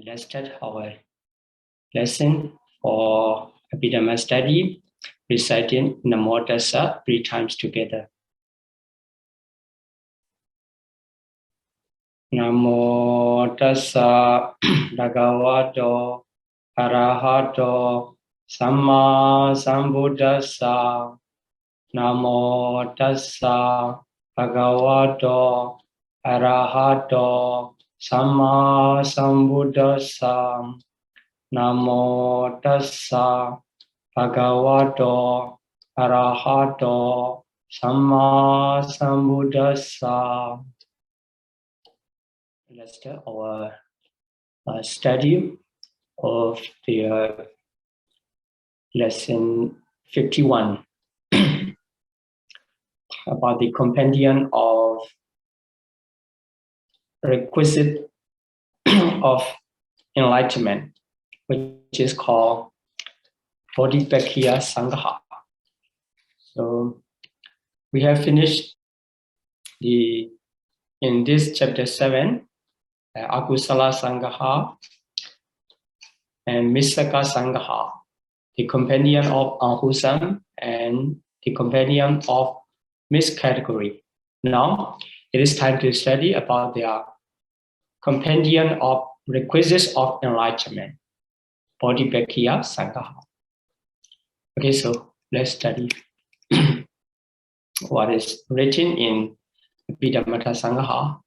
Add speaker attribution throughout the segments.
Speaker 1: Let's start our lesson for Abhidhamma study, reciting Namo Tassa 3 times together. Namo Tassa Bhagavato Arahato Samma Sambuddhassa. Namo Tassa Bhagavato Arahato Samma Sambuddhassa. Namo Tassa Bhagavato Arahato Samma Sambuddhassa. Let's start our study of the lesson 51 about the Compendium of Requisites of Enlightenment, which is called Bodhipakkhiya Sangha. So we have finished in this chapter 7, Akusala Sangha and Misaka Sangha, the Compendium of Unwholesome and the Compendium of Miscategory. Now it is time to study about the Compendium of Requisites of Enlightenment, Bodhipakkhiya Sangha. Okay, so let's study what is written in Abhidhamma Sangha.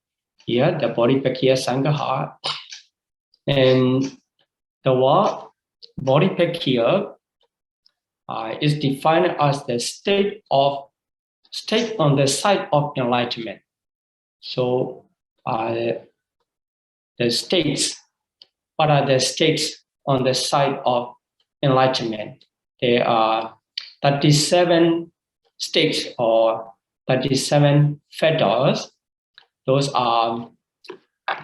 Speaker 1: Here, the Bodhipakkhiya Sangha, and the word Bodhipakkhiya is defined as the state on the side of enlightenment. So, the states, what are the states on the side of enlightenment? There are 37 states or 37 fetters. Those are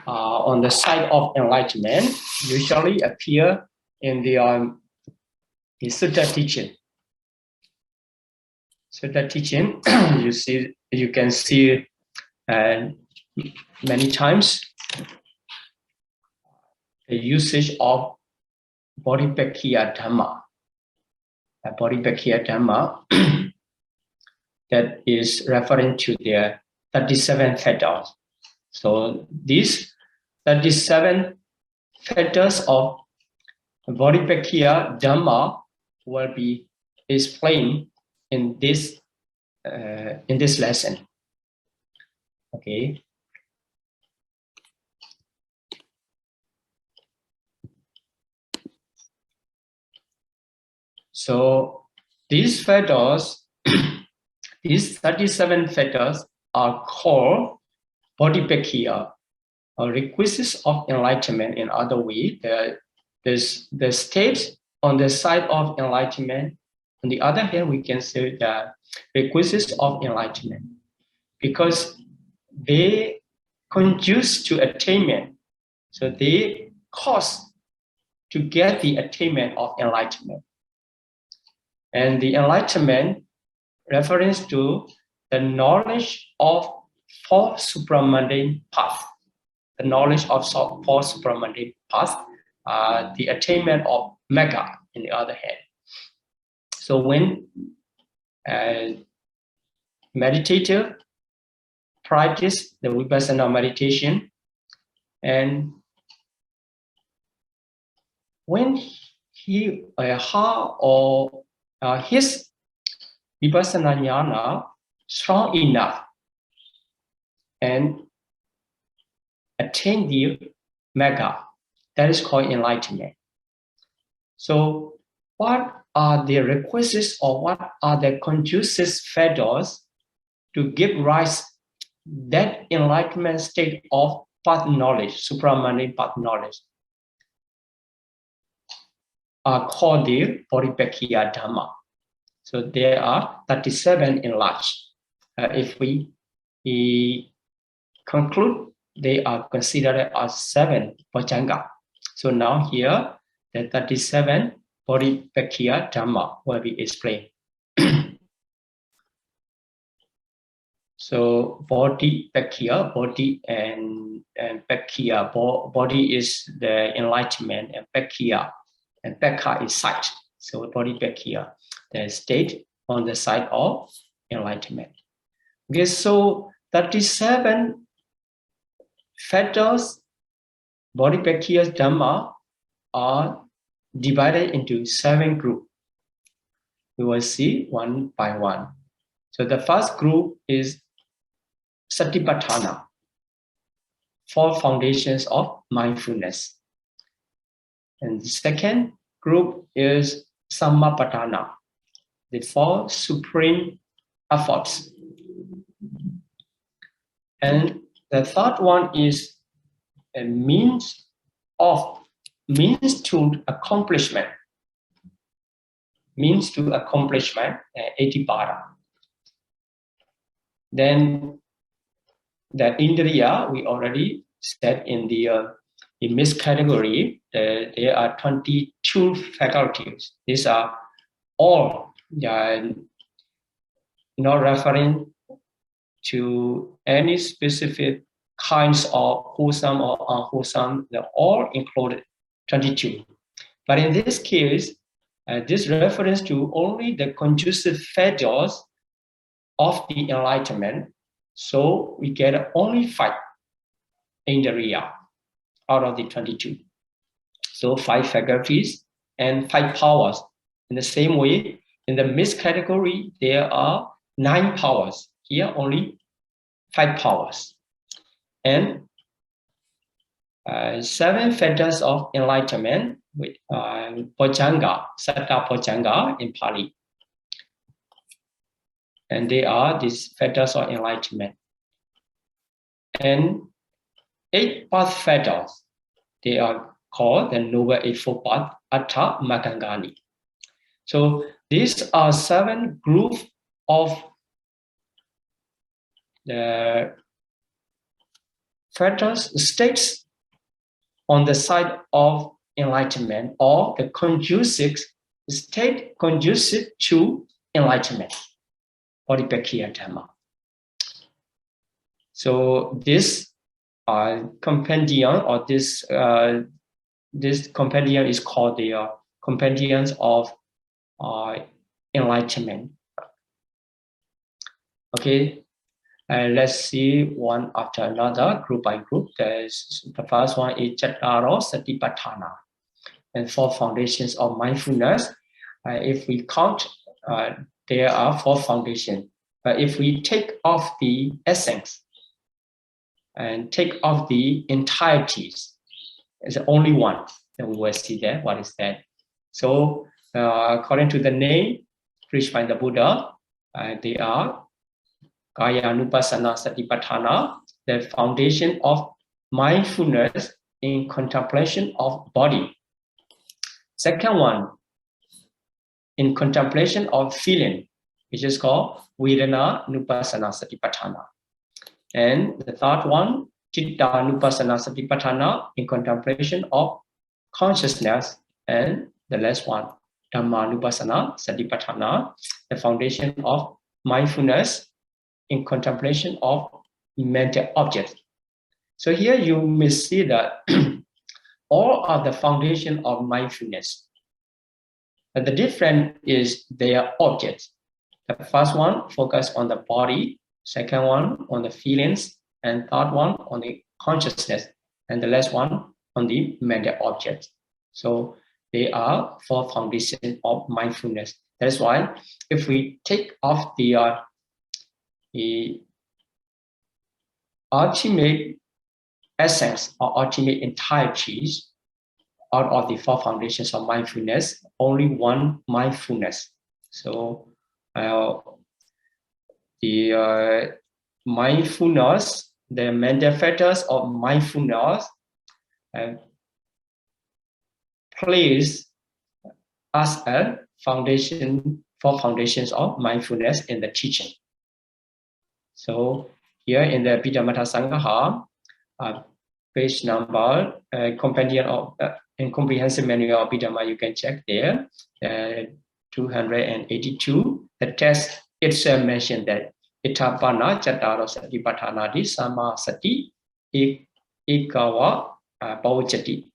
Speaker 1: on the side of enlightenment, usually appear in the Sutta teaching. Sutta teaching, you can see many times the usage of Bodhipakkhiya Dhamma. Bodhipakkhiya Dhamma that is referring to the 37 fetters. So these 37 fetters of Bodhipakkhiya Dhamma will be explained in this lesson. Okay. So these fetters, these 37 fetters are called Bodhipakkhiya, or requisites of enlightenment. In other way, the state on the side of enlightenment. On the other hand, we can say the requisites of enlightenment, because they conduce to attainment. So they cause to get the attainment of enlightenment. And the enlightenment refers to the knowledge of 4 supramundane paths. The knowledge of 4 supramundane paths, the attainment of Magga, on the other hand. So when meditator practice the Vipassana meditation, and when he her or his Vipassana jnana strong enough and attain the Magga, that is called enlightenment. So what are the requisites, or what are the conducive fetters to give rise that enlightenment state of path knowledge, supramundane path knowledge, are called the Bodhipakkhiya Dhamma. So there are 37 in large. If we conclude, they are considered as 7 Bojjhanga. So now here, the 37 Bodhipakkhiya Dhamma will be explained. So body back here, body and back here. Body is the enlightenment, and back here, and back here is sight. So body back here, the state on the side of enlightenment. Okay, so 37 factors, body back here's Dhamma, are divided into 7 groups. We will see one by one. So the first group is Satipatthana, 4 foundations of mindfulness. And the second group is Sammapatthana, the 4 supreme efforts. And the third one is a means to accomplishment. Means to accomplishment, Etipada. Then the Indriya, we already said in this category, there are 22 faculties. These are all not referring to any specific kinds of wholesome or unwholesome. They're all included, 22. But in this case, this reference to only the conducive factors of the enlightenment. So we get only 5 Indriya out of the 22. So 5 faculties and 5 powers. In the same way, in the mixed category, there are 9 powers. Here, only 5 powers. And 7 factors of enlightenment with Bojjhanga, Satta Bojjhanga in Pali. And they are these factors of enlightenment. And 8 path factors, they are called the Noble Eightfold Path, Atta Magangani. So these are 7 groups of the factors, states on the side of enlightenment, or the conducive state conducive to enlightenment, Bodhipakkhya Dhamma. So this compendium, or this compendium is called the Compendiums of Enlightenment. Okay. Let's see one after another, group by group. The first one is Chattaro Satipatthana, and 4 foundations of mindfulness. If we count, there are 4 foundations. But if we take off the essence and take off the entireties, there's only one. Then we will see that. What is that? So, according to the name preached by the Buddha, they are Kaya Anupassana Satipatthana, the foundation of mindfulness in contemplation of body. Second one, in contemplation of feeling, which is called Vedana Anupassana Satipatthana. And the third one, Chitta Anupassana Satipatthana, in contemplation of consciousness. And the last one, Dhamma Anupassana Satipatthana, the foundation of mindfulness in contemplation of mental objects. So here you may see that all are the foundation of mindfulness. But the difference is their objects. The first one focus on the body, second one on the feelings, and third one on the consciousness, and the last one on the mental objects. So they are 4 foundations of mindfulness. That's why if we take off the ultimate essence or ultimate entireties out of the 4 foundations of mindfulness, only one mindfulness. So the mindfulness, the mental factors of mindfulness plays as a foundation, 4 foundations of mindfulness in the teaching. So here in the Abhidhamma Sangha, page number, Compendium of Incomprehensive Manual of Abhidhamma, you can check there, 282. The text itself mentioned that Itapana Chataro Satipathanadi Sama Sati Ekawa Bhavachati.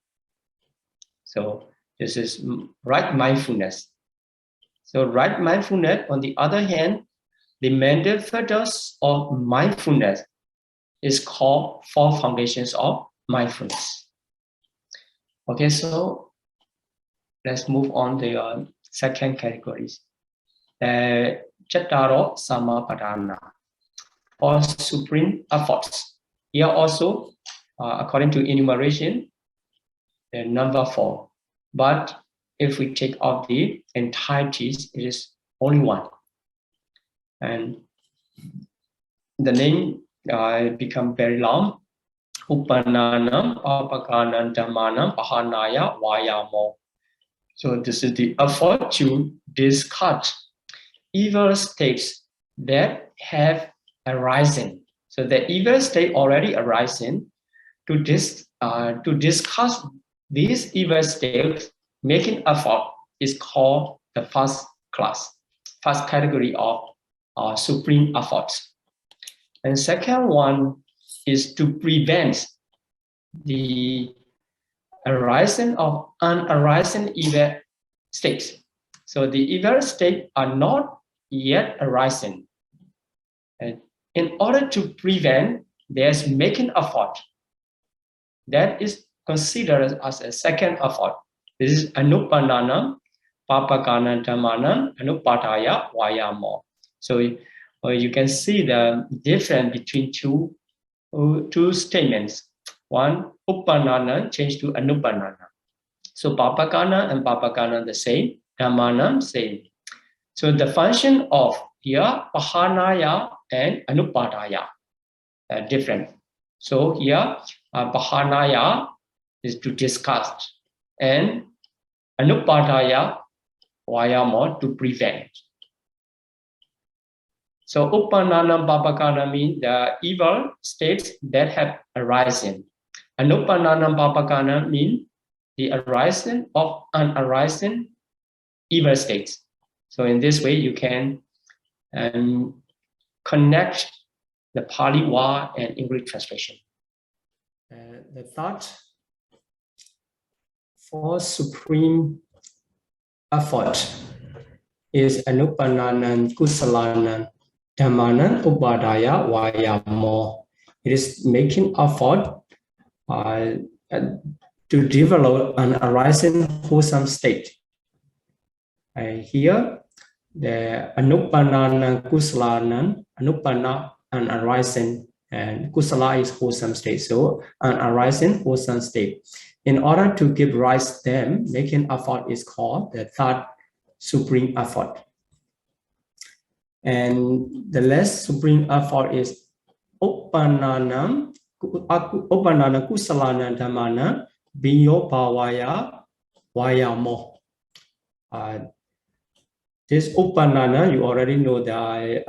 Speaker 1: So this is right mindfulness. So right mindfulness, on the other hand, the mandate factors of mindfulness is called 4 foundations of mindfulness. Okay, so let's move on to the second categories. Chattaro Samapadana, or supreme efforts. Here also, according to enumeration, the number 4. But if we take out the entities, it is only 1. And the name become very long. Upananam, Apakanam, Dhammanam, Pahanaya, Vayamo. So this is the effort to discard evil states that have arisen. So the evil state already arisen. To discuss these evil states, making effort is called the first category of supreme efforts. And second one is to prevent the arising of unarisen evil states. So the evil states are not yet arising. And in order to prevent, there's making effort. That is considered as a second effort. This is anupananam, papakanam, dhammanam, anupadaya, vayamo. So you can see the difference between two statements. One, upanana changed to anupanana. So papakana and papakana the same, dhammanam same. So the function of here, pahanaya and anupadaya are different. So here, pahanaya is to discuss, and anupadaya, vayamo, to prevent. So upanana papakana means the evil states that have arisen. Anupanana papakana means the arising of unarisen evil states. So in this way, you can connect the Pali word and English translation. The third, for supreme effort is anupanana kusalana dhammanam upadaya vayamo. It is making effort to develop an arising wholesome state. Here, the anupanana kusalana, anupana and arising, and kusala is wholesome state. So an arising wholesome state. In order to give rise to them, making effort is called the third supreme effort. And the last supreme effort is upanana kusalana dhammana binyo bhavaya vayamo. This upanana, you already know that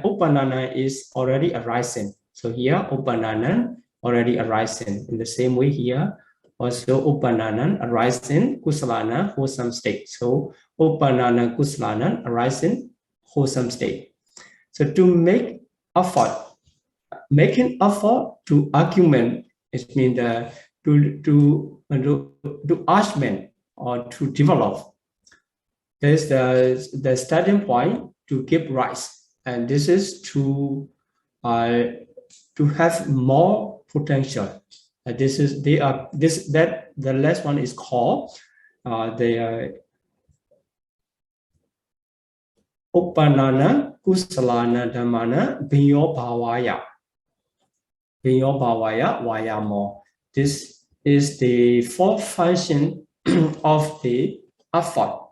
Speaker 1: upanana is already arising. So here upanana already arising. In the same way here, also upanana arising kusalana wholesome state. So upanana kusalana arising wholesome state. So to make effort, making effort to argument, it means to argument or to develop. There's the starting point to give rise, and this is to have more potential. The last one is called the upanana kusalana dhammana binyo bhavaya vayamo. This is the fourth function of the effort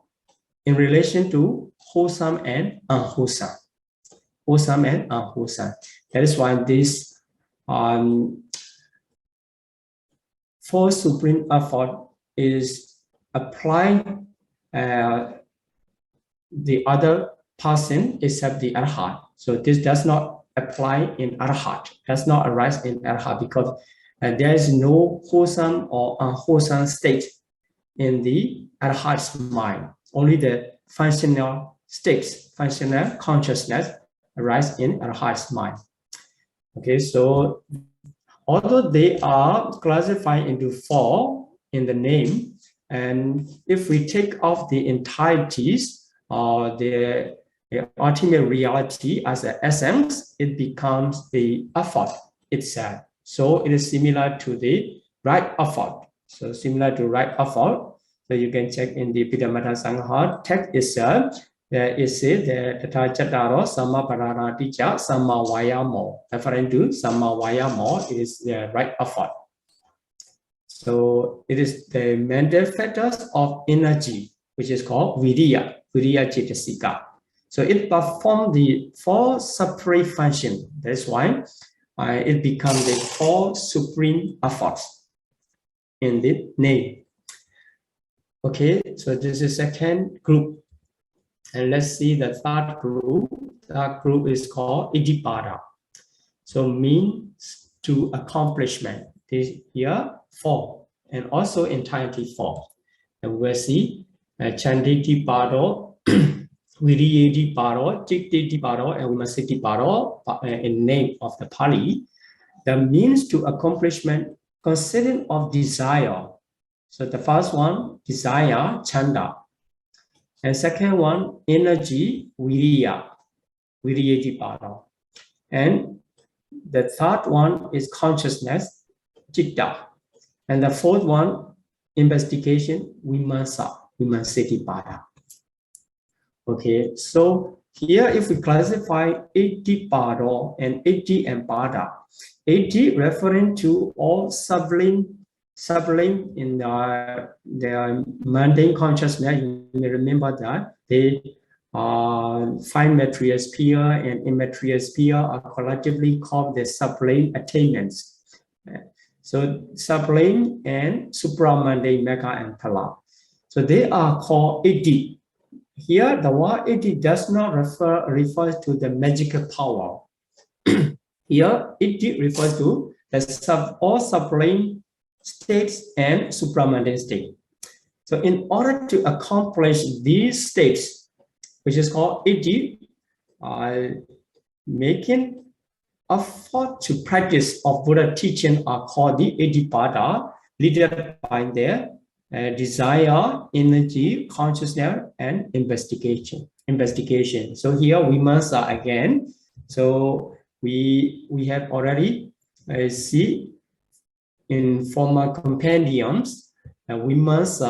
Speaker 1: in relation to wholesome and unwholesome. Wholesome and unwholesome. That is why this fourth supreme effort is applying the other person except the arhat. So this does not apply in arhat, does not arise in arhat, because there is no wholesome or unwholesome state in the arhat's mind. Only the functional states, functional consciousness, arise in Arhat's mind. Okay, so although they are classified into 4 in the name, and if we take off the entities or the ultimate reality as an essence, it becomes the effort itself. So it is similar to the right effort. So similar to right effort. So you can check in the Abhidhamma Sangha text itself. It says that Tatha Chattaro Samma Pararati Cha Samma Vayamo, referring to Samma Vayamo, it is the right effort. So it is the mental factors of energy, which is called Viriya Cetasika. So it performs the 4 separate functions. That's why it becomes the 4 supreme efforts in the name. Okay, so this is second group. And let's see the third group. That group is called Iddhipada. So means to accomplishment. This here 4, and also entirety 4. And we'll see Chandidipado, Viriyadipado, Chittidipado, and Vimasidipado in name of the Pali. The means to accomplishment consisting of desire. So the first one, desire, Chanda. And second one, energy, Viriyadipado. And the third one is consciousness, Chitta. And the fourth one, investigation, Vimasidipado. Okay, so here if we classify 80 Pado and 80 Empada, 80 referring to all sublime in the mundane consciousness. You may remember that they fine material sphere and immaterial sphere are collectively called the sublime attainments. So sublime and supramundane, Mekha and Phala. So they are called 80. Here, the word 80 does not refers to the magical power. Here, 80 refers to the all sublime states and supramundane state. So in order to accomplish these states, which is called 80, making effort to practice of Buddha teaching are called the 80 Pada, led by their desire, energy, consciousness, and investigation. So here we must again. So we have already see in former compendiums, we must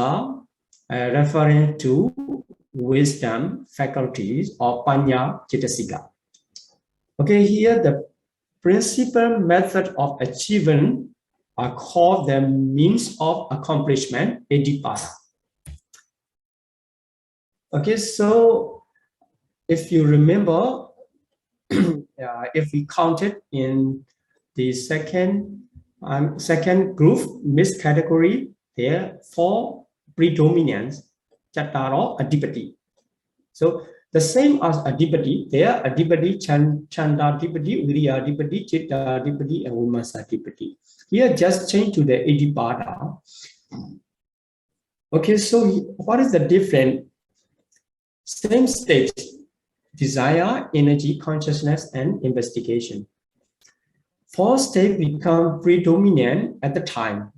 Speaker 1: referring to wisdom faculties or Panya Cetasika. Okay, here the principal method of achievement are called the means of accomplishment, Iddhipada. Okay, so if you remember, if we counted in the second group, mixed category, there are 4 predominants, Chattaro, Adhipati. So the same as Adhipati, there are Adhipati, Chanda Adhipati, Viriya Adhipati, Chitta Adhipati, and Vimasa Adhipati. Here just change to the Iddhipada. Okay, so what is the difference? Same state, desire, energy, consciousness, and investigation. 4 states become predominant at the time.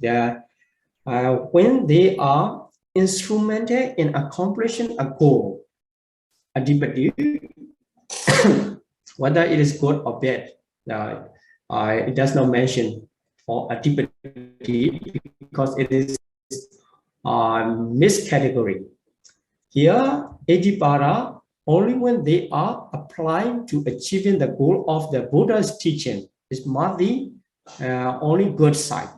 Speaker 1: When they are instrumental in accomplishing a goal. Adhipati, whether it is good or bad, it does not mention for Adhipati because it is mixed category. Here, Iddhipada, only when they are applying to achieving the goal of the Buddha's teaching, is not the only good side.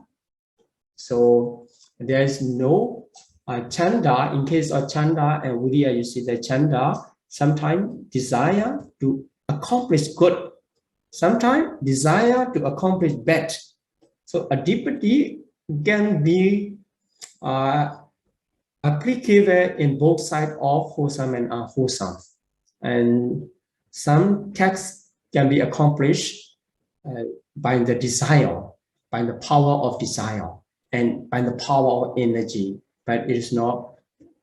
Speaker 1: So there is no Chanda. In case of Chanda and Viriya, you see the Chanda sometimes desire to accomplish good, sometimes desire to accomplish bad. So Adhipati can be applicable in both sides of wholesome and unwholesome. And some texts can be accomplished by the desire, by the power of desire, and by the power of energy, but it is not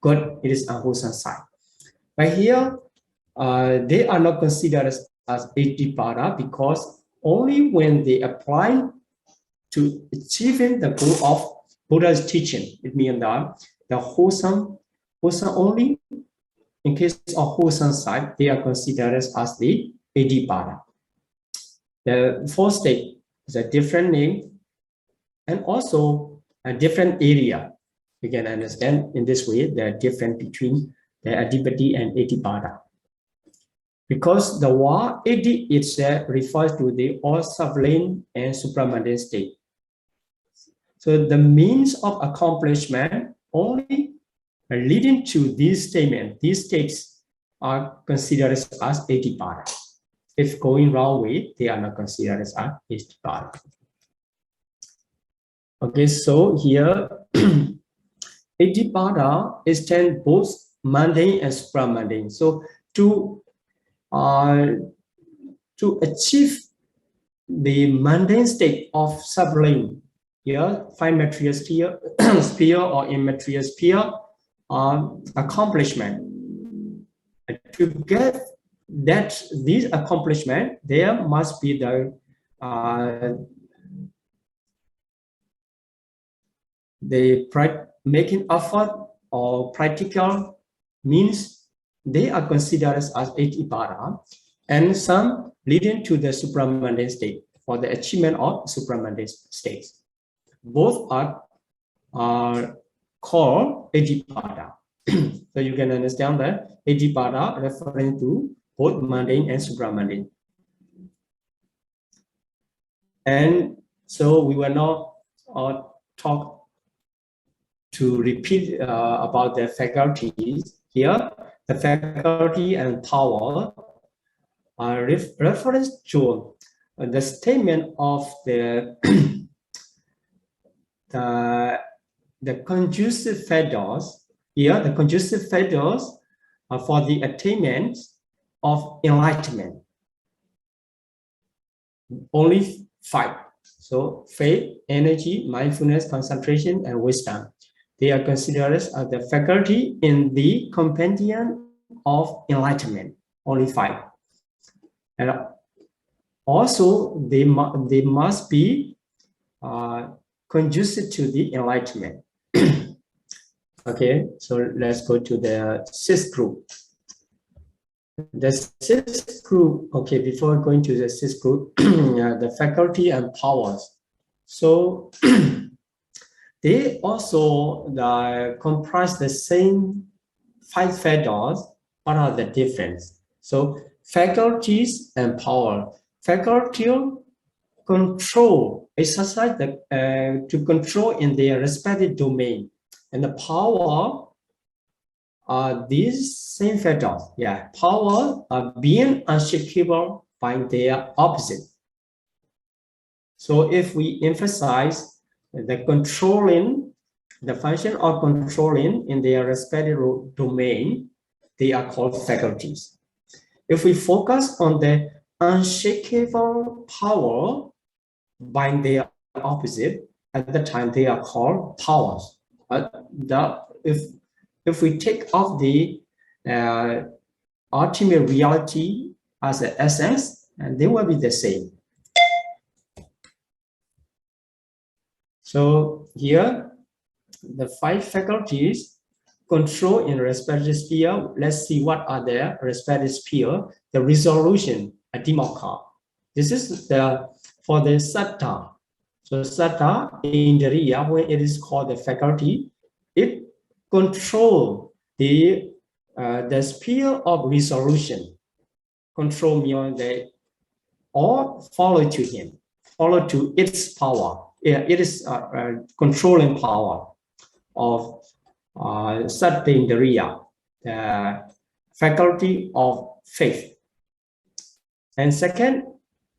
Speaker 1: good, it is unwholesome side. But here, they are not considered as Etipada because only when they apply to achieving the goal of Buddha's teaching, it means that the wholesome only, in case of wholesome side, they are considered as the Etipada. The fourth state is a different name and also a different area. You can understand in this way the difference between the Adipati and Etipada. Because the word Eti itself refers to the all sublime and supramundane state. So the means of accomplishment only leading to these statements, these states are considered as Etipada. If going wrong way, they are not considered as Etipada. Okay, so here Etipada extends both mundane and supramundane. So to achieve the mundane state of sublime, here, five material sphere, sphere or immaterial sphere, accomplishment. To get that these accomplishment, there must be the making effort or practical means they are considered as Etipada, and some leading to the supramundane state for the achievement of supramundane states. Both are called Etipada. So you can understand that Etipada referring to both mundane and supramundane. And so we will not talk to repeat about the faculties here. The faculty and power are reference to the statement of the the conducive factors. Here, the conducive factors are for the attainment of enlightenment. Only five. So faith, energy, mindfulness, concentration, and wisdom. They are considered as the faculty in the Compendium of Enlightenment. Only five. And also, they must be conducive to the enlightenment. Okay, so let's go to the sixth group. The sixth group, okay, before going to the sixth group, the faculty and powers. So they also comprise the same five factors. What are the difference? So faculties and power. Faculty control, exercise to control in their respective domain. And the power are these same factors. Yeah, power are being unshakable by their opposite. So if we emphasize the controlling, the function of controlling in their respective domain, they are called faculties. If we focus on the unshakable power by their opposite, at the time they are called powers. If we take off the ultimate reality as an essence, and they will be the same. So here, the five faculties control in respective sphere. Let's see what are their respective sphere. The resolution, Abhidhamma. This is for the satta. So satta indriya, when it is called the faculty, it control the sphere of resolution. Control means they all follow to him, follow to its power. Yeah, it is controlling power of satta indriya, the faculty of faith. And second,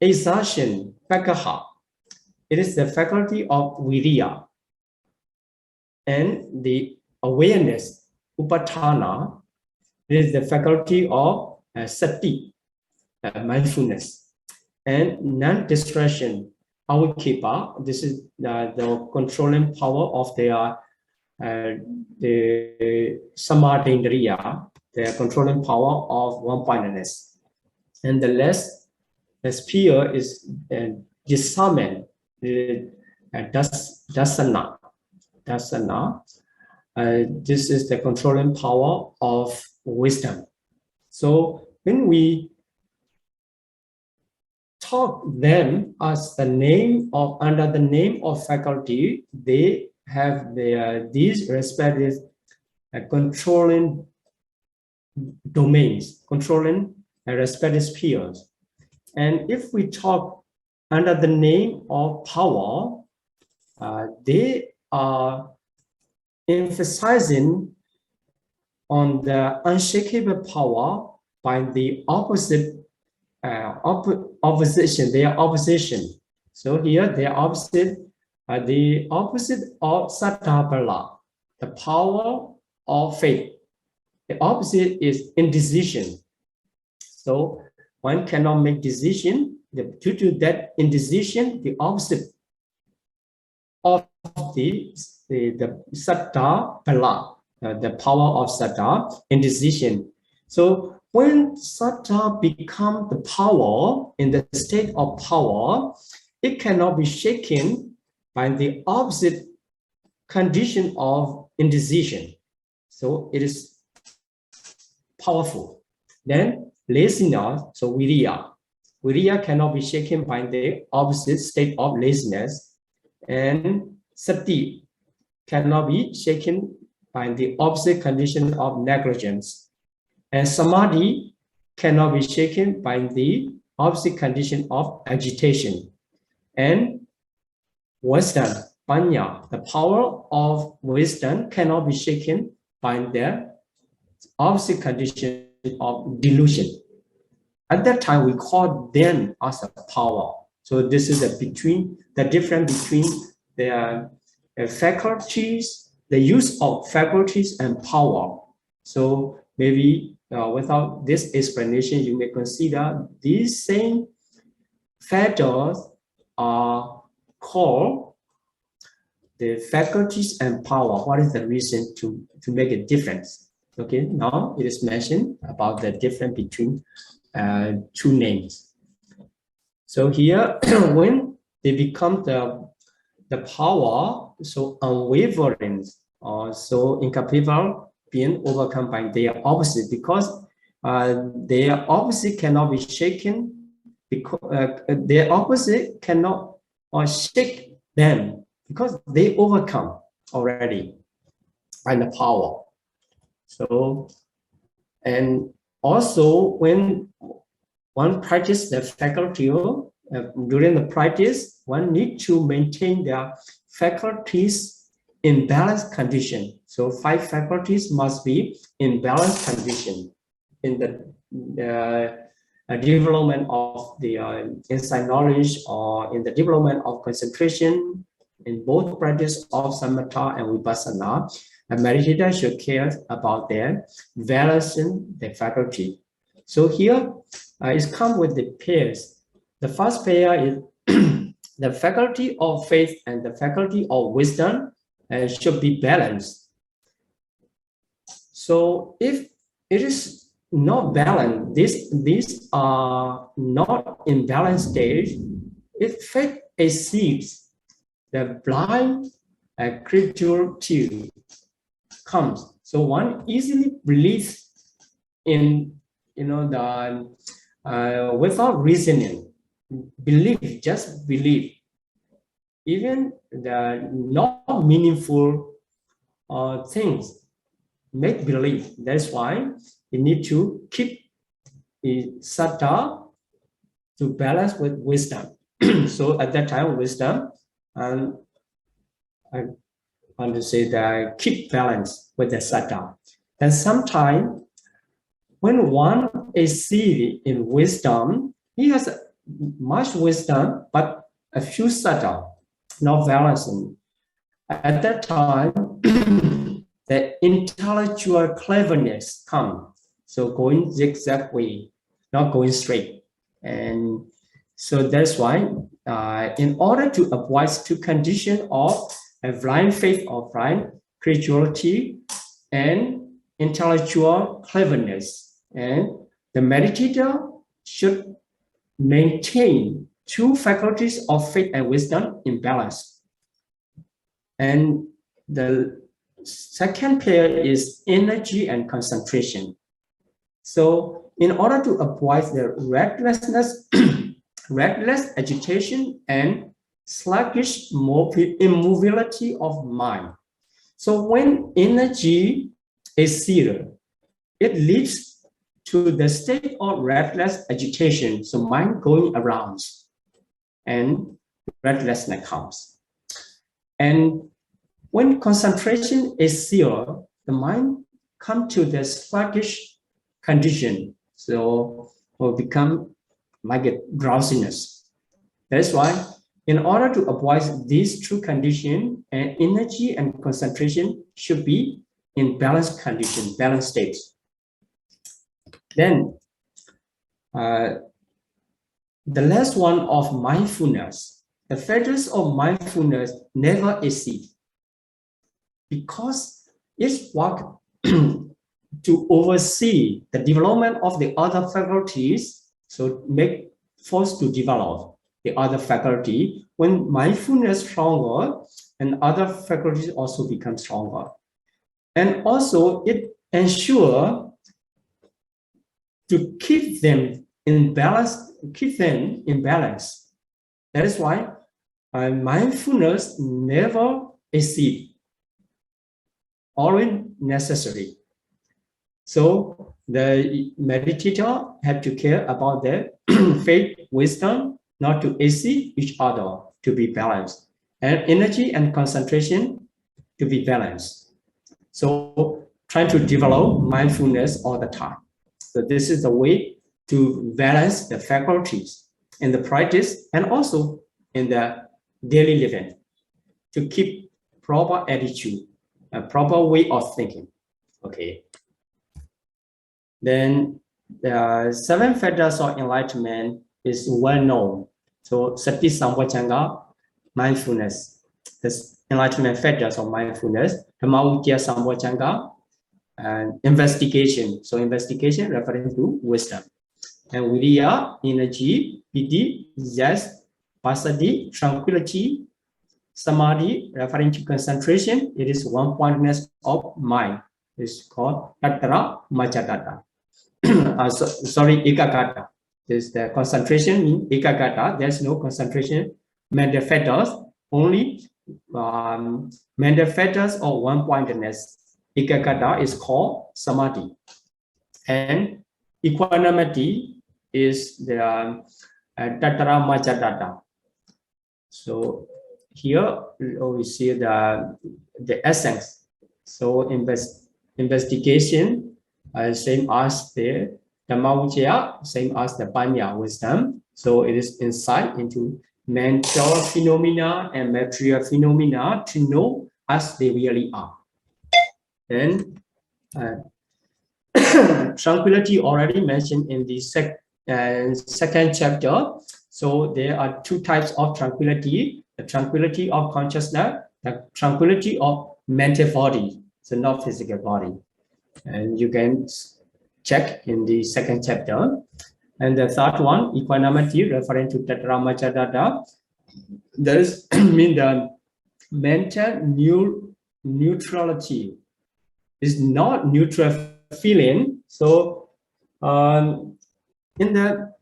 Speaker 1: exertion, pakaha. It is the faculty of viriya. And the awareness, upatthana, it is the faculty of sati, mindfulness. And non-distraction, avikipa, this is the controlling power of the samadhi indriya.
Speaker 2: the controlling power of one-pointedness. And the last sphere is discernment, dasana. This is the controlling power of wisdom. So when we talk them as the name of, under the name of faculty, they have these respective controlling domains, controlling respective spheres. And if we talk under the name of power, they are emphasizing on the unshakable power by the opposite opposition, their opposition. So here they are opposite, the opposite of sattva, the power of faith. The opposite is indecision. So one cannot make decision. Due to that indecision, the opposite of the sattva, the power of sattva, indecision. So when sattva becomes the power in the state of power, it cannot be shaken by the opposite condition of indecision. So it is powerful. Then laziness, so viriya. Viriya cannot be shaken by the opposite state of laziness. And sati cannot be shaken by the opposite condition of negligence. And samadhi cannot be shaken by the opposite condition of agitation. And wisdom, panya, the power of wisdom cannot be shaken by the opposite condition of delusion. At that time, we call them as a power. So this is the difference between the faculties, the use of faculties and power. So maybe without this explanation, you may consider these same factors are called the faculties and power. What is the reason to make a difference? Okay, now it is mentioned about the difference between two names. So here, when they become the power, so unwavering or so incapable being overcome by their opposite, because their opposite cannot be shaken, because their opposite cannot shake them because they overcome already by the power. So, and also when one practices the faculty, during the practice, one needs to maintain their faculties in balanced condition. So 5 faculties must be in balanced condition in the development of the insight knowledge, or in the development of concentration, in both practice of samatha and vipassana. A meditator should care about their balancing the faculty. So here it's come with the pairs. The first pair is the faculty of faith and the faculty of wisdom should be balanced. So if it is not balanced, these are not in balanced stage. If faith exceeds, the blind credulity comes. So one easily believes in, without reasoning, believe, just believe. Even the not meaningful things, make believe. That's why you need to keep the sattva to balance with wisdom. So at that time, wisdom, and I want to say that keep balance with the sattva. And sometimes when one is seated in wisdom, he has much wisdom, but a few sattva, not balancing. At that time, the intellectual cleverness comes. So going zigzag way, not going straight. And so that's why, in order to avoid two conditions of a blind faith or blind credulity and intellectual cleverness, and the meditator should maintain two faculties of faith and wisdom in balance. And the second pair is energy and concentration. So in order to avoid the restlessness, restless agitation and sluggish immobility of mind. So when energy is zero, it leads to the state of restless agitation. So mind going around and restlessness comes. And when concentration is zero, the mind comes to the sluggish condition. So will become like a drowsiness. That's why in order to avoid these two conditions, energy and concentration should be in balanced condition, balanced states. Then the last one of mindfulness, the fetters of mindfulness never exceed, because it's work to oversee the development of the other faculties, so make force to develop the other faculty. When mindfulness stronger, and other faculties also become stronger. And also it ensure to keep them in balance, That is why mindfulness never exceed, always necessary. So the meditator have to care about their faith, wisdom, not to exceed each other, to be balanced, and energy and concentration to be balanced. So try to develop mindfulness all the time. So this is the way to balance the faculties in the practice and also in the daily living, to keep proper attitude, a proper way of thinking. Okay. Then the 7 fetters of enlightenment is well known. So Sati Sambhajanga, mindfulness, this enlightenment fetters of mindfulness, Dhamma Sambhajanga, and investigation. So investigation referring to wisdom. And Viriya, energy, Piti, zest, Passaddhi, tranquility, Samadhi, referring to concentration. It is one-pointedness of mind. It's called Tattara Majjhatthata. Ekagata. This is the concentration in Ekagata. There's no concentration. Mental fetters, only mental fetters or one-pointedness. Ekagata is called Samadhi. And equanimity is the Tattara Majjhatthata. So here we see the essence. So investigation, same as the Dhamma, same as the Panya, wisdom. So it is insight into mental phenomena and material phenomena to know as they really are. And tranquility already mentioned in the second chapter. So there are 2 types of tranquility: the tranquility of consciousness, the tranquility of mental body, so not physical body. And you can check in the second chapter. And the third one, equanimity, referring to Tattara Majjhatthata. That is mean the mental neutrality is not neutral feeling. So in the,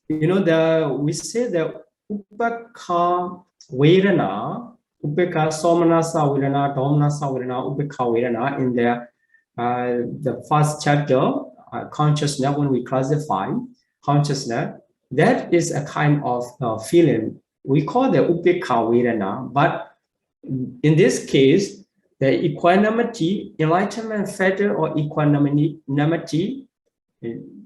Speaker 2: we say the upekha vedana, upekha somanasa vedana, domanasa vedana, upekha vedana in the first chapter, consciousness. When we classify consciousness, that is a kind of feeling we call the upekha vedana. But in this case, the equanimity, enlightenment fetter or equanimity,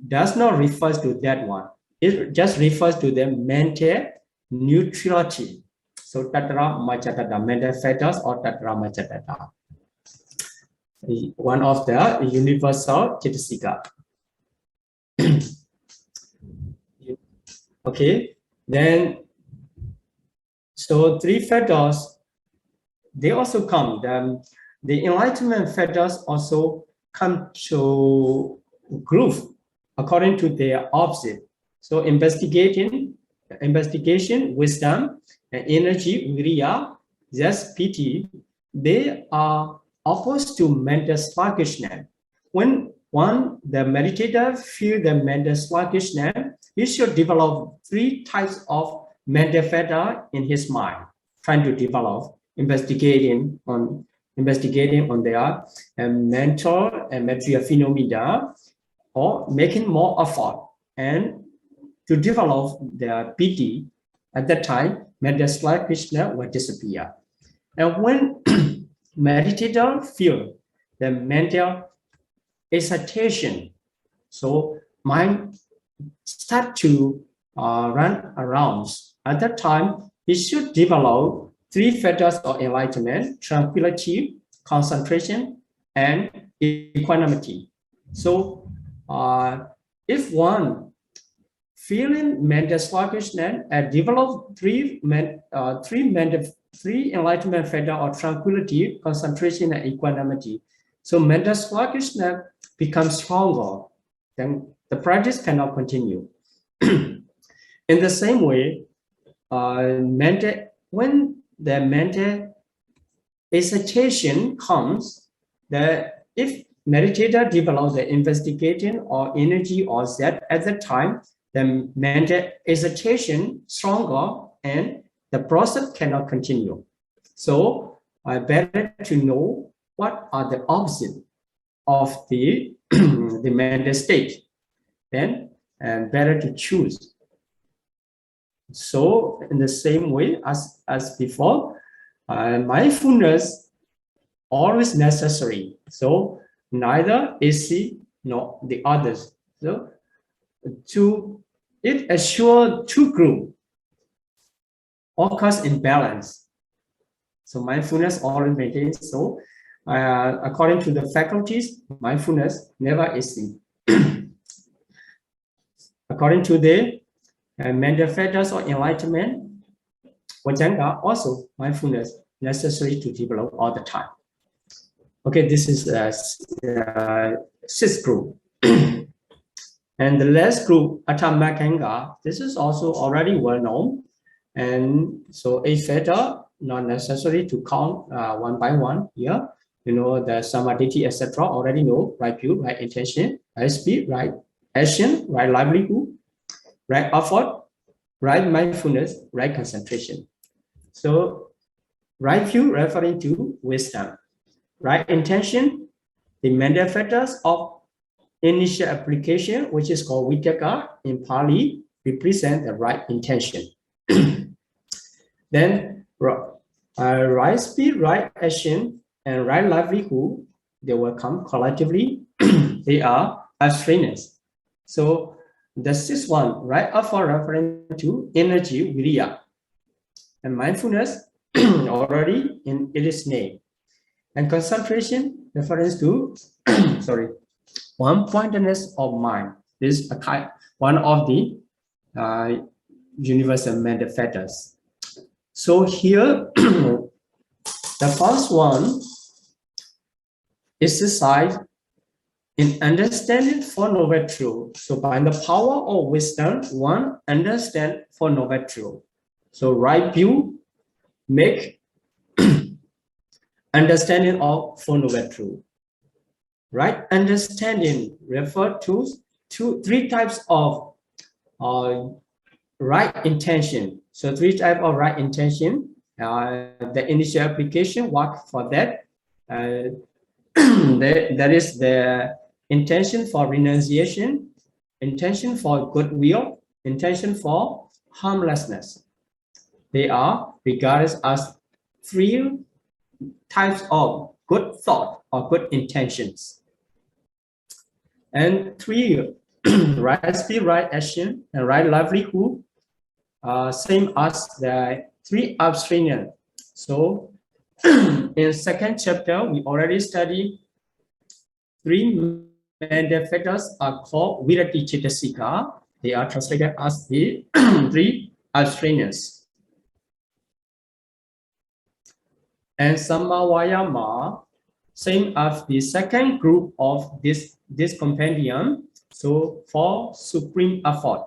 Speaker 2: does not refer to that one. It just refers to the mental neutrality. So Tattara Majjhatthata, mental fetters or Tattara Majjhatthata, one of the universal Chitasika. Okay, then so 3 fetters, they also come. The enlightenment fetters also come to group according to their opposite. So investigation, wisdom, and energy, viriya, just pity, they are opposed to mental sluggishness. When the meditator feels the mental sluggishness, he should develop 3 types of mental fetter in his mind, trying to develop, investigating on their mental and material phenomena, or making more effort and to develop their piti. At that time, mental sluggishness will disappear. And when meditator feel the mental excitation, so mind start to run around. At that time, he should develop 3 fetters of enlightenment: tranquility, concentration, and equanimity. So if one feeling mental sluggishness and develop 3 enlightenment fetters of tranquility, concentration, and equanimity, so mental sluggishness becomes stronger, then the practice cannot continue. In the same way, when the mental excitation comes, if meditator develops the investigating or energy or that at the time, the mental excitation stronger and the process cannot continue. So better to know what are the opposite of the the mental state, then and better to choose. So in the same way as before, mindfulness always necessary. So neither AC nor the others. So it assure 2 group occurs in balance. So mindfulness always maintains. So according to the faculties, mindfulness never exceed. According to the mental fetters or enlightenment, Vajjanga, also mindfulness necessary to develop all the time. Okay, this is sixth group. And the last group, Atthamakkanga, this is also already well known. And so a fetter, not necessary to count one by one here. You know, the samadhi, etc. already know: right view, right intention, right speed, right action, right livelihood, right effort, right mindfulness, right concentration. So right view referring to wisdom, right intention, the mental fetters of initial application, which is called vitakka in Pali, represent the right intention. Then right speed, right action, and right livelihood, they will come collectively. They are abstrainers. So the sixth one, right effort referring to energy, viriya, and mindfulness already in its name. And concentration refers to one-pointedness of mind. This is one of the universal mental fetters. So here, the first one exercise in understanding for noble truth. So by the power of wisdom, one understand for noble truth. So right view make understanding of for noble truth. Right understanding refer to 3 types of right intention. So 3 types of right intention. The initial application work for that. That is the intention for renunciation, intention for goodwill, intention for harmlessness. They are regarded as 3 types of good thought or good intentions. And 3, right speed, right action, and right livelihood, same as the 3 abstrainers. So in second chapter, we already studied 3 mental fetters are called virati cetasika. They are translated as the 3 abstrainers. And Samma Vayama, same as the second group of this compendium. So for supreme effort,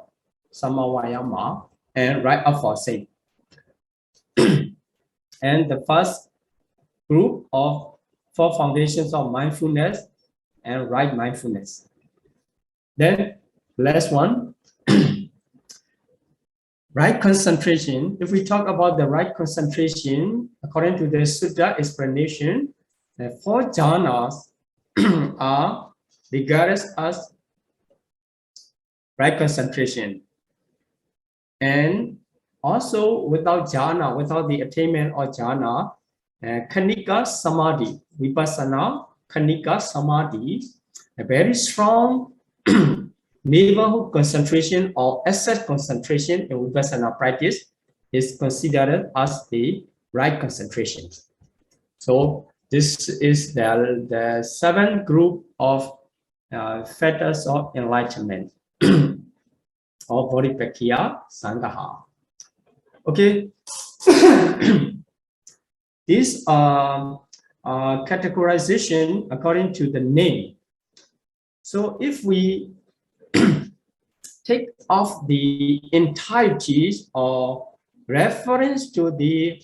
Speaker 2: samavayama, and right effort, same. And the first group of 4 foundations of mindfulness and right mindfulness. Then last one, right concentration. If we talk about the right concentration, according to the Sutta explanation, the 4 jhanas are regarded as right concentration. And also without jhana, without the attainment of jhana, Kanika Samadhi, Vipassana, Kanika Samadhi, a very strong neighborhood concentration or asset concentration in Vipassana practice is considered as the right concentration. So this is the 7th group of fetters of enlightenment or Bodhipakkhya Sangaha. Okay. This categorization according to the name. So if we take off the entities or reference to the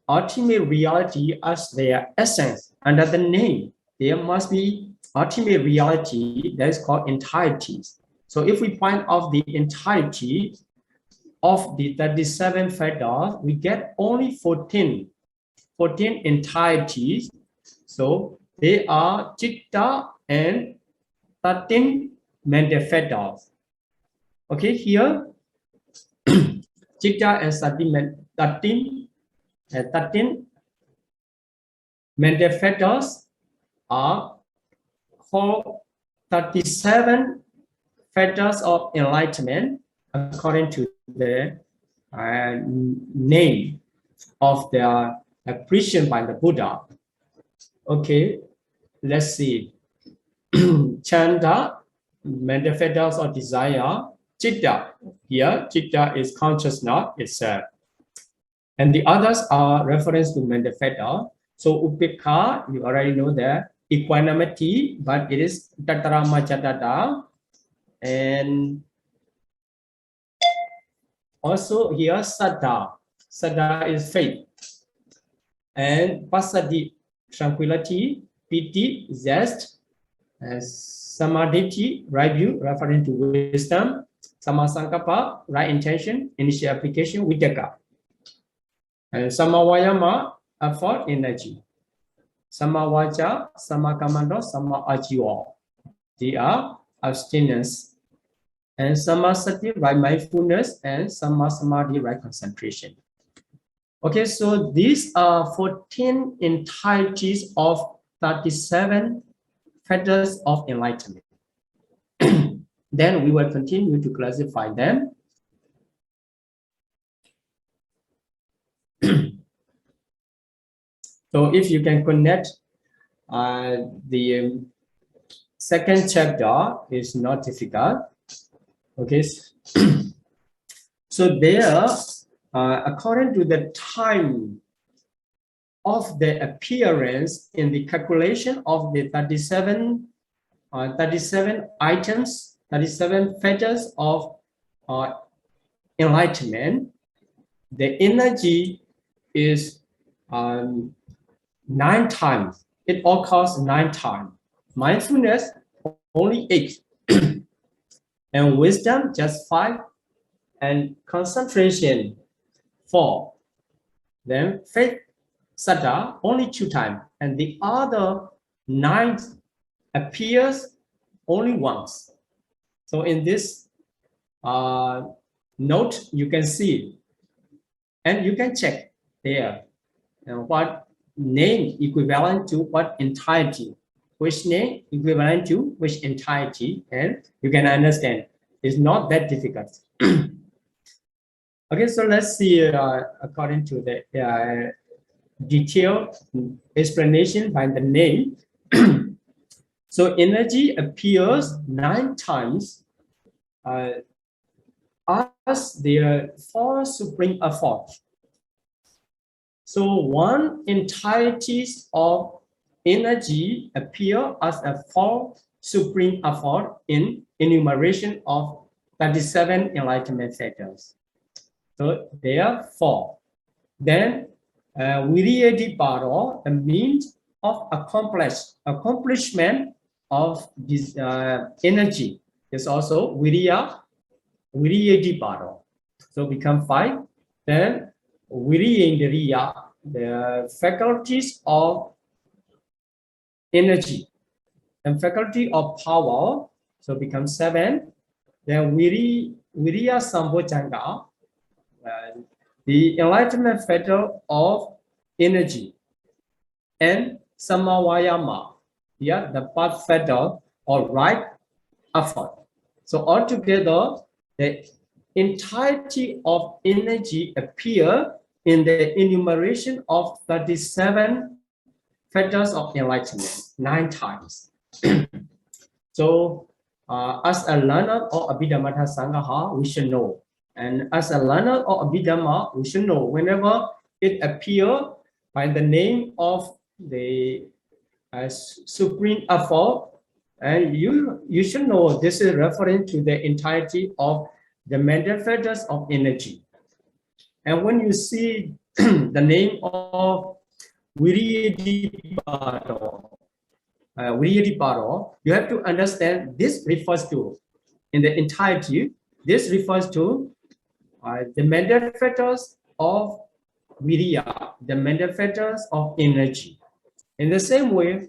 Speaker 2: ultimate reality as their essence under the name, there must be ultimate reality that is called entities. So if we find out the entirety of the 37 fetters, we get only 14 entities. So they are Chitta and 13 mental fetters. Okay, here Chitta and 13 mental fetters are called 37 fetters of enlightenment according to the name of their appreciation by the Buddha. Okay, let's see. Chanda, mental fetters of desire. Chitta, here, Chitta is consciousness itself. And the others are reference to mental fetter. So Upekha, you already know that, equanimity, but it is Tatarama Chatata. And also here, Saddha. Saddha is faith. And Passaddhi, tranquility, piti, zest, samadhi, right view, referring to wisdom, samasankappa, right intention, initial application, vitakka. And samavayama, effort, energy. Samavacha, samakamando, samaajiva. They are abstinence. And samasati, right mindfulness, and samasamadhi, right concentration. Okay, so these are 14 entities of 37 fetters of enlightenment. Then we will continue to classify them. So if you can connect the second chapter is not difficult. Okay, so there, according to the time of the appearance in the calculation of the 37 items, 37 fetters of enlightenment, the energy is 9 times. It occurs 9 times. Mindfulness, only 8. And wisdom, just 5. And concentration, 4. Then faith, saddha, only 2 times. And the other 9 appears only once. So in this note, you can see, and you can check there what name equivalent to what entirety, which name equivalent to which entirety, and you can understand. It's not that difficult. Okay, so let's see according to the detailed explanation by the name. So energy appears 9 times as the 4 supreme efforts. So one entirety of energy appear as a four supreme effort in enumeration of 37 enlightenment factors. So there are four. Then Viriyadi Paro, the means of accomplishment of this energy is also Viriyadi Paro. So become five. Then Viriyendriya, the faculties of energy and faculty of power, so become seven. Then Viriya Sambhojanga, the enlightenment factor of energy, and Samavayama, yeah, the path factor or right effort. So altogether, the entirety of energy appear in the enumeration of 37 factors of enlightenment 9 times. So as a learner of Abhidhamma Sangha, we should know. And as a learner of Abhidhamma, we should know whenever it appears by the name of the supreme effort, and you should know this is referring to the entirety of the mental factors of energy. And when you see the name of Viriyadi Paro, you have to understand this refers to, in the entirety, this refers to the mental factors of Viriya, the mental factors of energy. In the same way,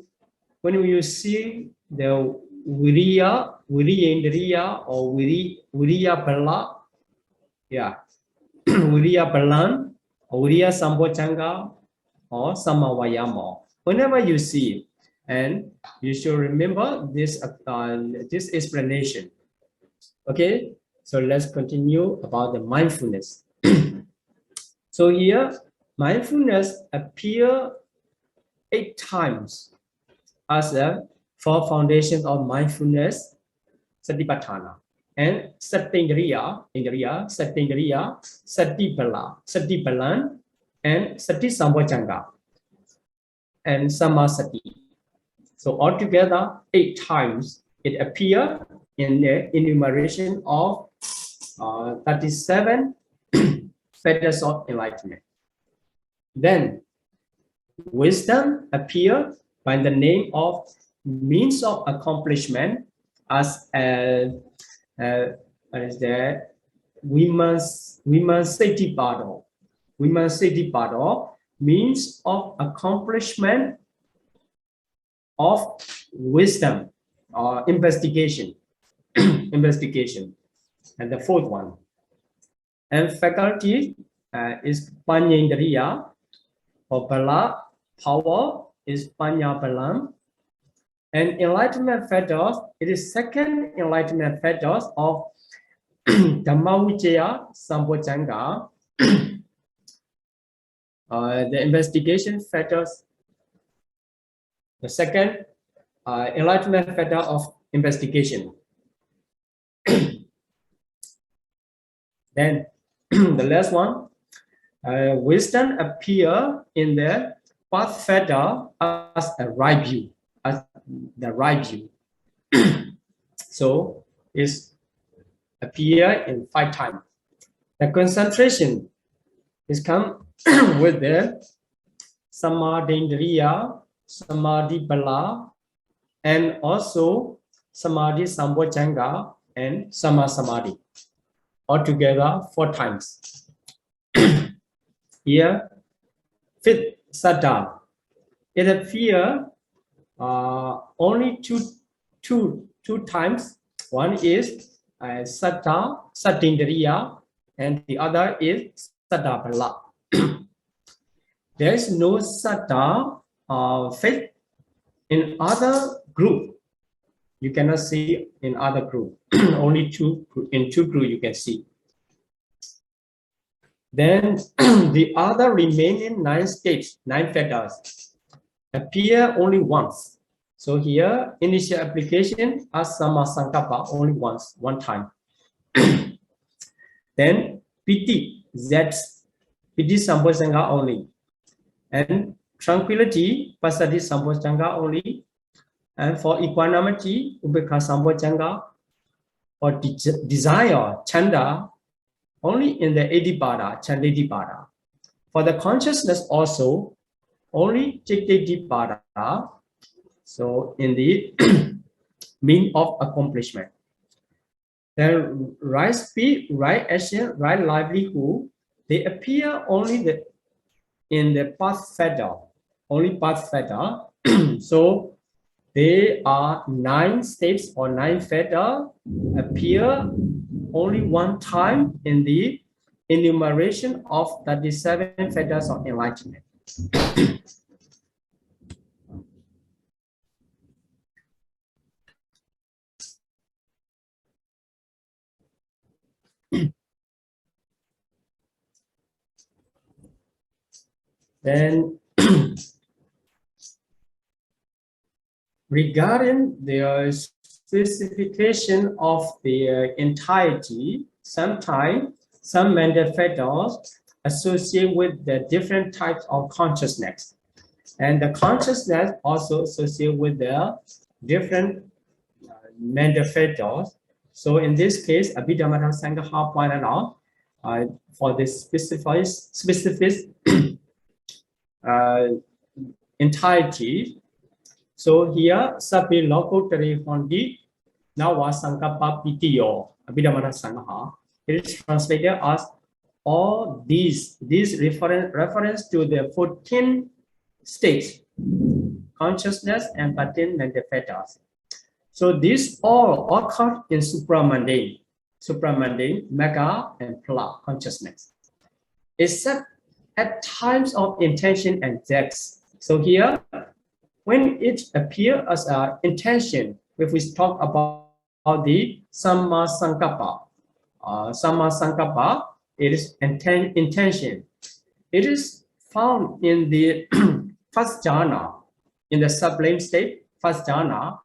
Speaker 2: when you see the Viriyendriya or Viriya Bala, yeah, Viriya Balan, or Viriya Sambhojanga, or Samavayama, whenever you see it, and you should remember this this explanation. Okay, so let's continue about the mindfulness. So here, mindfulness appear 8 times as a four foundations of mindfulness, Satipatthana, and Satingriya, Satipalan, and Sati Sambhojanga, and Samasati. So altogether, 8 times it appears in the enumeration of 37 factors of enlightenment. Then wisdom appears by the name of means of accomplishment as women's safety battle. Women's safety battle means of accomplishment of wisdom or investigation. Investigation. And the fourth one. And faculty is Panyendriya, or Bala, power is Panya Balam. And enlightenment factors, it is second enlightenment factors of Dhammavicaya Sambhojanga. The investigation factors, the second enlightenment factor of investigation. Then the last one, wisdom appear in the path factor as a right view, as the right view. So it's appear in 5 times. The concentration is come with the Samadhindriya, Samadhi Bala, and also Samadhi Sambhojanga and Samasamadhi. Altogether 4 times. Here, 5th Saddha. It appears only two times. One is Saddha, Satindriya, and the other is Saddha Bala. There is no Saddha faith in other group. You cannot see in other group. Only in two group you can see. Then the other remaining 9 states, 9 factors, appear only once. So here, initial application as Samasankappa only once, 1 time. Then Piti, that's Piti Sambhojanga only. And tranquility, Passaddhi Sambhojjhanga only. And for equanimity, Ubekha Sambhojjhanga. For desire, Chanda, only in the Edipada, Chandedipada. For the consciousness also, only Chittedipada. So in the mean of accomplishment. Then right speed, right action, right livelihood, they appear only in the path fetter, only path fetter. So they are 9 steps or 9 fetter appear only one time in the enumeration of 37 fetters of enlightenment. Then regarding the specification of the entirety, sometimes some mental fetters associate with the different types of consciousness. And the consciousness also associate with the different mental fetters. So in this case, Abhidhamma Sangha pointed out for this specific entirety. So here, Sapi Loko Teri Hondi, Nawa Sankapa Pitiyo, Abhidhamma Sangha. It is translated as all these reference to the 14 states, consciousness and 13 mental fetters. So these all occur in supramundane, mega and pla consciousness, except at times of intention and depths. So here, when it appears as an intention, if we talk about the Samma Sankappa, it is intention. It is found in the first jhana, in the sublime state, first jhana,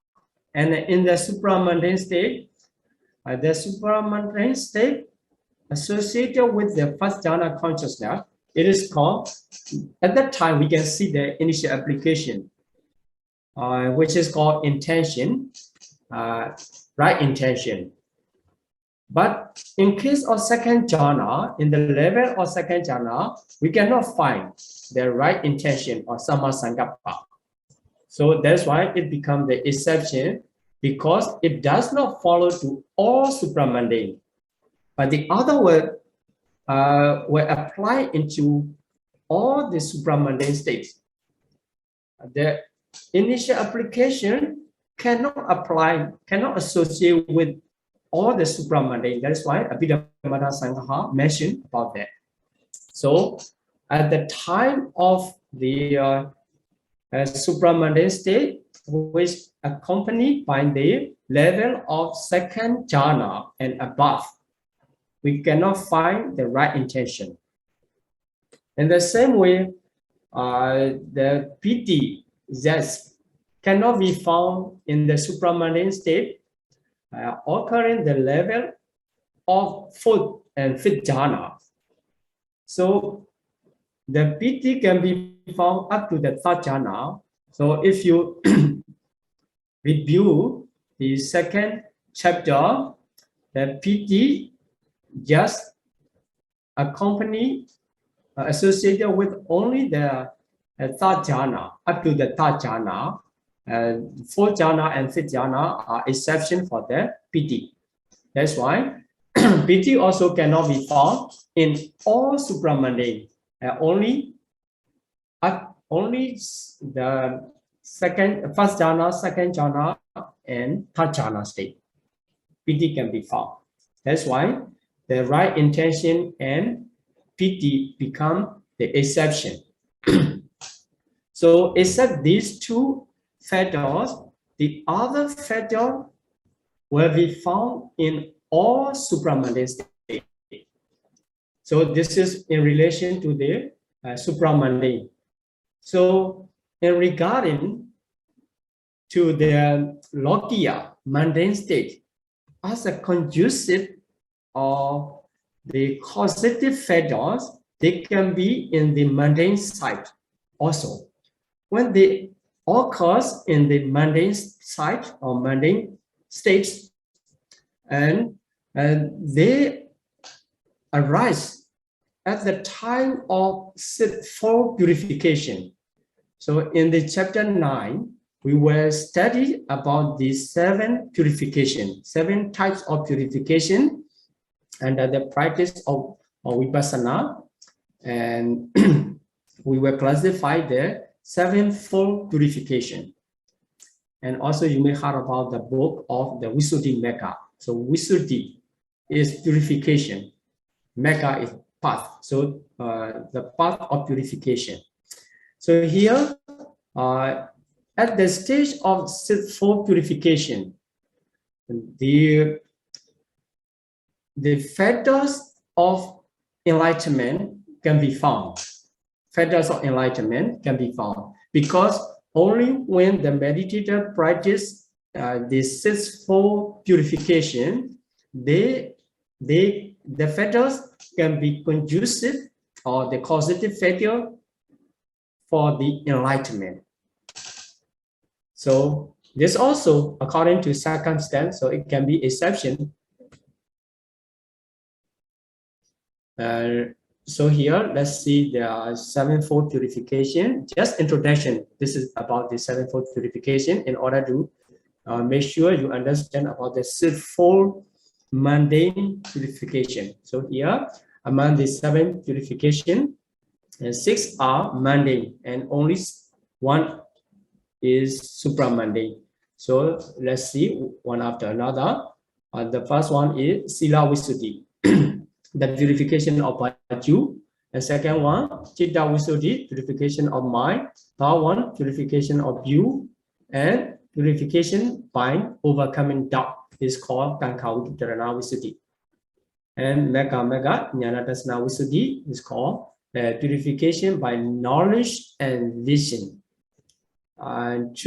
Speaker 2: and in the supramundane state, associated with the first jhana consciousness, it is called, at that time we can see the initial application, which is called intention, right intention. But in case of second jhana, in the level of second jhana, we cannot find the right intention or Samma Sankappa. So that's why it becomes the exception, because it does not follow to all supramundane. But the other word will apply into all the supramundane states. The initial application cannot associate with all the supramundane. That is why Abhidhamma Sangha mentioned about that. So at the time of the supramundane state, which accompanied by the level of second jhana and above, we cannot find the right intention. In the same way, the piti, zest, cannot be found in the supramundane state, occurring the level of fourth and fifth jhana. So the piti can be found up to the third jhana. So if you review the second chapter, the piti just associated with only the third jhana, up to the third jhana. Fourth jhana and fifth jhana are exception for the piti. That's why piti also cannot be found in all supramundane. Only the first jhana, second jhana, and third jhana state, piti can be found. That's why the right intention and piti become the exception. So except these two fetters, the other fetter will be found in all supramundane states. So this is in relation to the supramundane. So in regarding to the lokiya, mundane state, as a conducive of the causative fetters, they can be in the mundane side also. when they occurs in the mundane side or mundane states, and they arise at the time of for purification. So in the chapter 9, we will study about the 7 purification, 7 types of purification, and the practice of vipassana, and we will classify the 7-fold purification. And also you may heard about the book of the Visuddhi Mecca. So Visuddhi is purification, Mecca is path. So the path of purification. So here, at the stage of full purification, the fetters of enlightenment can be found. Fetters of enlightenment can be found because only when the meditator practice this sixfold purification, the fetters can be conducive or the causative fetter for the enlightenment. So this also according to circumstance, so it can be exception. So here, let's see the 7-fold purification. Just introduction. This is about the 7-fold purification in order to make sure you understand about the 6-fold mundane purification. So here, among the 7 purification, 6 are mundane and only 1 is supramundane. So let's see one after another. The first one is Sila Visuddhi, the purification of virtue. The second one, Chitta Visuddhi, purification of mind. Third one, purification of view. And purification by overcoming doubt is called Kankha Visuddhi. And Mega Jnanatasana Visuddhi is called purification by knowledge and vision. And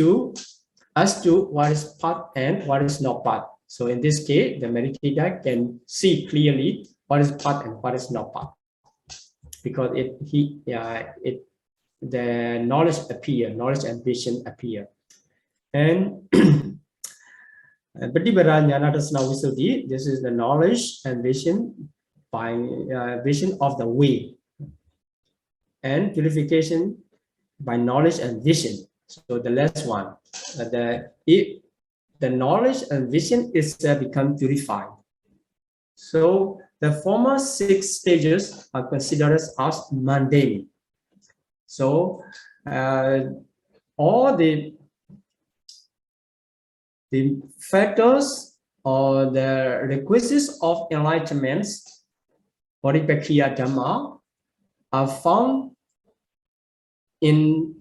Speaker 2: as to what is part and what is not part. So in this case, the meditator can see clearly what is part and what is not part, because the knowledge and vision appear. And Patibara Jnanatasana Visuddhi, this is the knowledge and vision by vision of the way, and purification by knowledge and vision. So the last one, the knowledge and vision is become purified. So the former 6 stages are considered as mundane. So all the factors or the requisites of enlightenment, Bodhipakkhiya Dhamma, are found in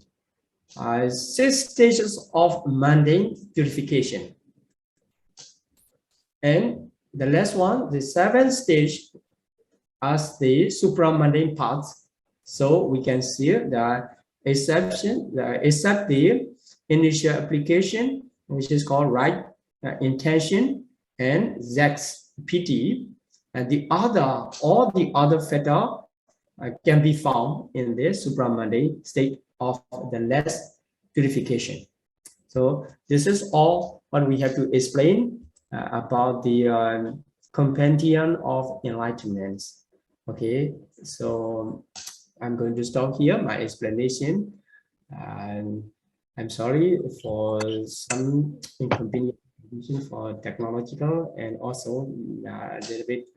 Speaker 2: 6 stages of mundane purification. And the last one, the 7th stage, as the supramundane parts. So we can see the exception, except the initial application, which is called right intention and zex piti, and all the other fetter can be found in the supramundane state of the last purification. So this is all what we have to explain about the Compendium of Enlightenment. Okay, so I'm going to stop here my explanation, and I'm sorry for some inconvenience for technological and also a little bit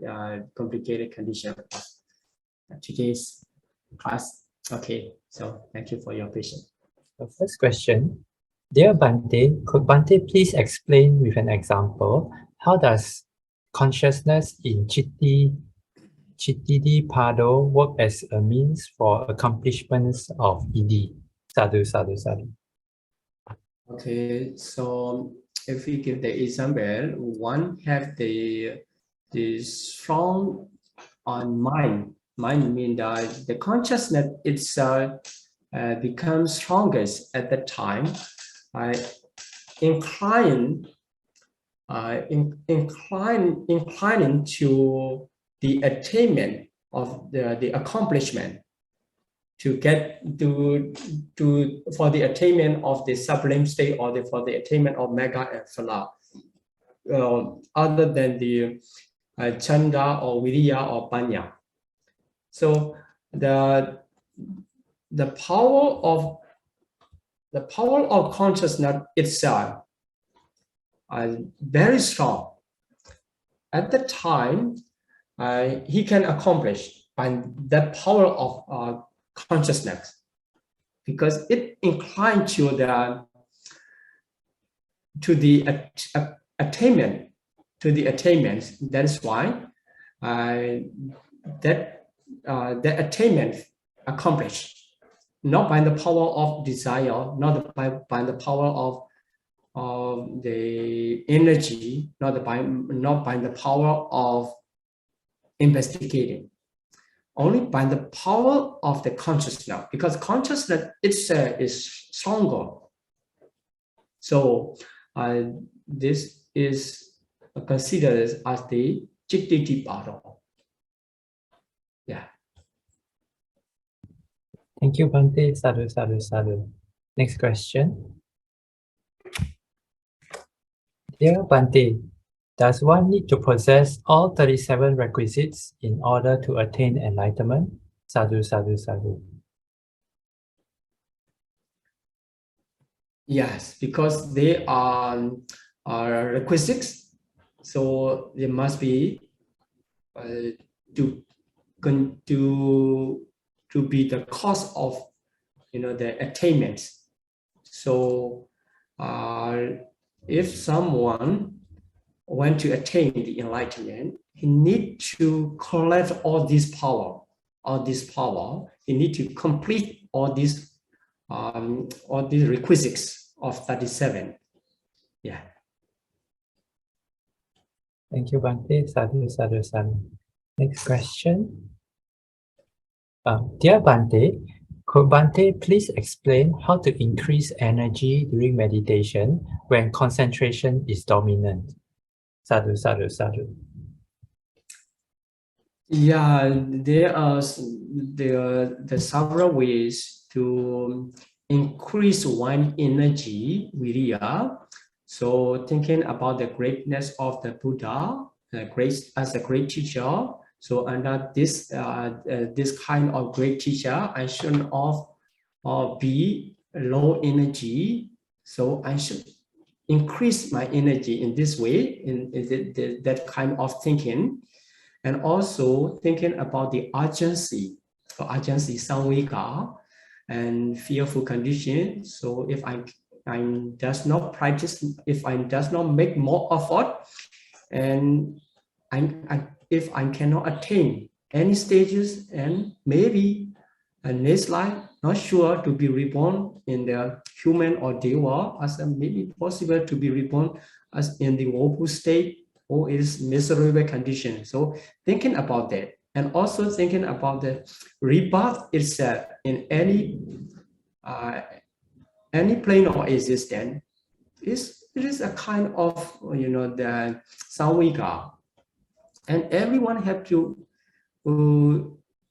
Speaker 2: complicated condition of today's class. Okay, so thank you for your patience.
Speaker 3: The first question, dear Bhante, could Bhante please explain with an example how does consciousness in Chitti Pado work as a means for accomplishments of Idi? Sadhu, sadhu, sadhu.
Speaker 2: Okay, so if we give the example, one have the strong on mind. Mind means that the consciousness itself becomes strongest at the time, inclining to the attainment of the accomplishment. for the attainment of the sublime state or for the attainment of mega and phala, other than the chanda or viriya or panya. So the power of consciousness itself is very strong. At the time, he can accomplish by the power of consciousness, because it inclined to the attainment, That is why that attainment accomplished not by the power of desire, not by the power of the energy, not by the power of investigating, only by the power of the consciousness, because consciousness itself is stronger. So this is considered as the Chittiti battle. Yeah.
Speaker 3: Thank you, Bhante. Sadhu, sadhu, sadhu. Next question. Dear Bhante, does one need to possess all 37 requisites in order to attain enlightenment? Sadhu, sadhu, sadhu.
Speaker 2: Yes, because they are requisites, so they must be to be the cause of the attainment. So if someone want to attain the enlightenment, he need to collect all this power. He need to complete all these requisites of 37. Yeah.
Speaker 3: Thank you, Bhante. Sadhu, sadhu, sadhu. Next question. Dear Bhante, could Bhante please explain how to increase energy during meditation when concentration is dominant? Sadhu, sadhu, sadhu.
Speaker 2: Yeah, there are several ways to increase one energy, viriya. So thinking about the greatness of the Buddha, as a great teacher. So under this kind of great teacher, I should not be low energy. So I should increase my energy in this way, in that kind of thinking. And also thinking about the urgency samvika and fearful condition. So if I does not practice, if I does not make more effort, and if I cannot attain any stages, and maybe next life, not sure to be reborn in the human or deva, as maybe possible to be reborn as in the woeful state, or is miserable condition. So thinking about that, and also thinking about the rebirth itself in any plane of existence, it is a kind of the samvika, and everyone have to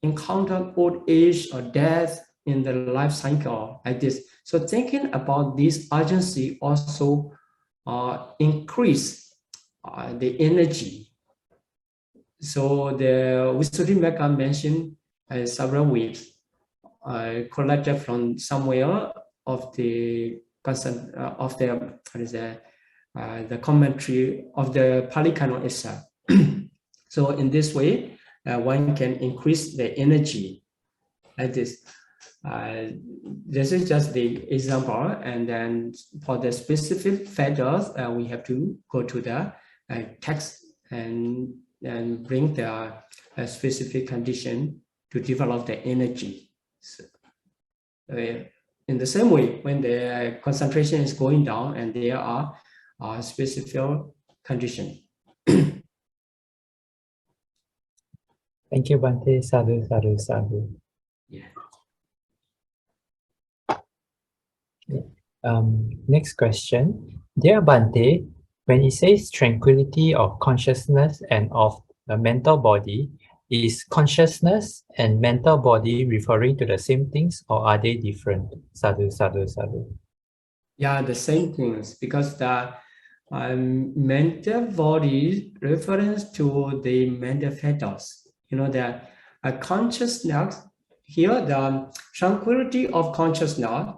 Speaker 2: encounter old age or death in the life cycle like this. So thinking about this urgency also increase the energy. So the Visuddhimagga mentioned several ways collected from somewhere of the commentary of the Pali Canon itself. So in this way, one can increase the energy like this. This is just the example, and then for the specific factors, we have to go to the text and bring the specific condition to develop the energy. So, in the same way, when the concentration is going down and there are specific conditions.
Speaker 3: Thank you, Bhante. Sadhu, sadhu, sadhu.
Speaker 2: Yeah.
Speaker 3: Next question. Dear Bhante, when it says tranquility of consciousness and of the mental body, Is consciousness and mental body referring to the same things or are they different? Sadhu, sadhu, sadhu.
Speaker 2: Yeah, the same things, because the mental body reference to the mental factors. You know that a consciousness, here the tranquility of consciousness,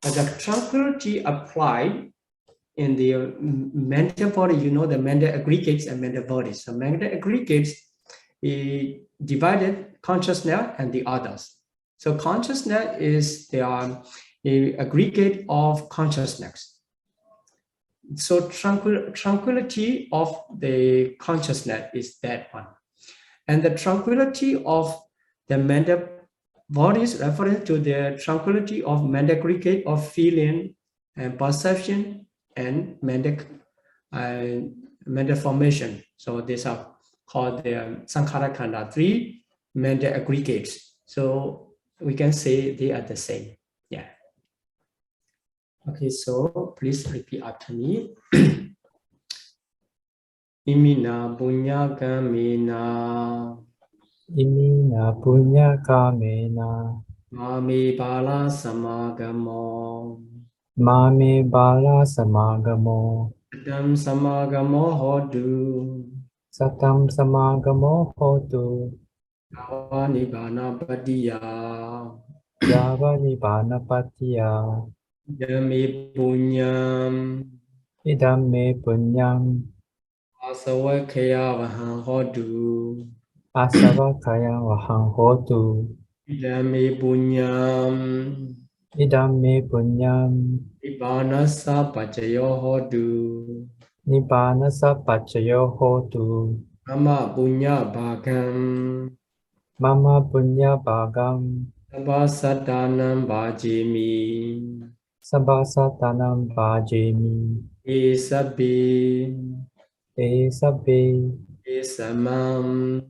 Speaker 2: the tranquility applied in the mental body, you know, the mental aggregates and mental bodies. So mental aggregates divided consciousness and the others. So consciousness is the aggregate of consciousness. So tranquility of the consciousness is that one. And the tranquility of the mental bodies reference to the tranquility of mental aggregate of feeling and perception and mental formation. So these are called the Sankhara Khanda, 3 mental aggregates. So we can say they are the same. Yeah. Okay, so please repeat after me. Imina punya kamena.
Speaker 3: Imina punya kamena.
Speaker 2: Mami bala samagamo.
Speaker 3: Mame bala samagamo.
Speaker 2: Satam samagamo hodu.
Speaker 3: Satam samagamo hotu.
Speaker 2: Yava nibbana patiya.
Speaker 3: Yava nibbana patiya.
Speaker 2: Yami punyam.
Speaker 3: Idam me punyam.
Speaker 2: Asawakaya vahang hodu.
Speaker 3: Asavakaya vahang hotu.
Speaker 2: Yami punyam.
Speaker 3: Idam me punyam.
Speaker 2: Nibbana sa pacayo hodu.
Speaker 3: Nibbana sapachayo hotu.
Speaker 2: Mama punya bhagam.
Speaker 3: Mama punya bhagam.
Speaker 2: Sabbasatanam bhajimi.
Speaker 3: Sabbasatanam bhajemi.
Speaker 2: Esabi.
Speaker 3: Te sabbe.
Speaker 2: Esamam.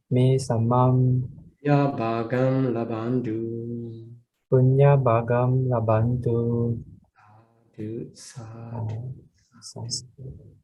Speaker 3: Me samam.
Speaker 2: Ya bhagam labandu.
Speaker 3: Punya bhagam labantu.
Speaker 2: Sadhu, sadhu.
Speaker 3: Sadhu.